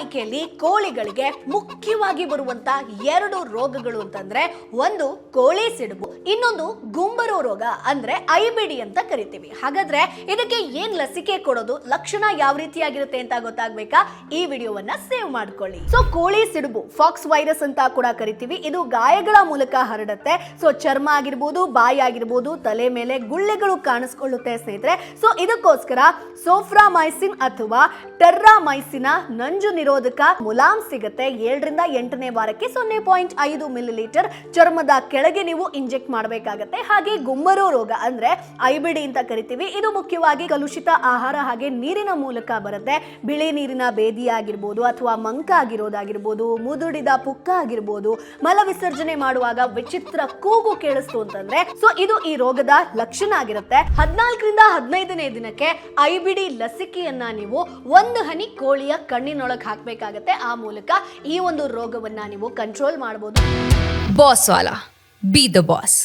ಸಂಖ್ಯೆಯಲ್ಲಿ ಕೋಳಿಗಳಿಗೆ ಮುಖ್ಯವಾಗಿ ಬರುವಂತ 2 ರೋಗಗಳು ಅಂತಂದ್ರೆ ಒಂದು ಕೋಳಿ ಸಿಡುಬು, ಇನ್ನೊಂದು ಗುಂಬರು ರೋಗ ಅಂದ್ರೆ ಐಬಿಡಿ ಅಂತ ಕರಿತೀವಿ. ಹಾಗಾದ್ರೆ ಇದಕ್ಕೆ ಏನ್ ಲಸಿಕೆ ಕೊಡೋದು, ಲಕ್ಷಣ ಯಾವ ರೀತಿಯಾಗಿರುತ್ತೆ ಅಂತ ಗೊತ್ತಾಗ್ಬೇಕಾ? ಈ ವಿಡಿಯೋವನ್ನ ಸೇವ್ ಮಾಡ್ಕೊಳ್ಳಿ. ಸೊ ಕೋಳಿ ಸಿಡುಬು ಫಾಕ್ಸ್ ವೈರಸ್ ಅಂತ ಕೂಡ ಕರಿತೀವಿ. ಇದು ಗಾಯಗಳ ಮೂಲಕ ಹರಡುತ್ತೆ. ಸೊ ಚರ್ಮ ಆಗಿರ್ಬೋದು, ಬಾಯಿ ಆಗಿರ್ಬೋದು, ತಲೆ ಮೇಲೆ ಗುಳ್ಳೆಗಳು ಕಾಣಿಸ್ಕೊಳ್ಳುತ್ತೆ ಸ್ನೇಹಿತರೆ. ಸೊ ಇದಕ್ಕೋಸ್ಕರ ಸೋಫ್ರಾಮೈಸಿನ್ ಅಥವಾ ಟೆರ್ರಾಮೈಸಿನ ನಂಜು ನಿರೋಧಕ ಮುಲಾಮ್ ಸಿಗುತ್ತೆ. 7ರಿಂದ 8ನೇ ವಾರಕ್ಕೆ 0.5 ಮಿಲಿಲೀಟರ್ ಚರ್ಮದ ಕೆಳಗೆ ನೀವು ಇಂಜೆಕ್ಟ್ ಮಾಡಬೇಕಾಗತ್ತೆ. ಹಾಗೆ ಗುಂಬರು ರೋಗ ಅಂದ್ರೆ ಐಬಿಡಿ ಅಂತ ಕರಿತೀವಿ. ಇದು ಮುಖ್ಯವಾಗಿ ಕಲುಷಿತ ಆಹಾರ ಹಾಗೆ ನೀರಿನ ಮೂಲಕ ಬರುತ್ತೆ. ಬಿಳಿ ನೀರಿನ ಬೇದಿ ಆಗಿರ್ಬೋದು ಅಥವಾ ಮಂಕ ಆಗಿರೋದಾಗಿರ್ಬೋದು, ಮುದುಡಿದ ಪುಕ್ಕ ಆಗಿರ್ಬೋದು, ಮಲ ವಿಸರ್ಜನೆ ಮಾಡುವಾಗ ವಿಚಿತ್ರ ಕೂಗು ಕೇಳಿಸ್ತು ಅಂತಂದ್ರೆ ಸೊ ಇದು ಈ ರೋಗದ ಲಕ್ಷಣ ಆಗಿರುತ್ತೆ. 14ರಿಂದ 15ನೇ ದಿನಕ್ಕೆ ಐಬಿಡಿ ಲಸಿಕೆಯನ್ನ ನೀವು 1 ಹನಿ ಕೋಳಿಯ ಕಣ್ಣಿನೊಳಗೆ ಹಾಕಬೇಕಾಗತ್ತೆ. ಆ ಮೂಲಕ ಈ ಒಂದು ರೋಗವನ್ನ ನೀವು ಕಂಟ್ರೋಲ್ ಮಾಡಬಹುದು. Boss Vala, B the boss.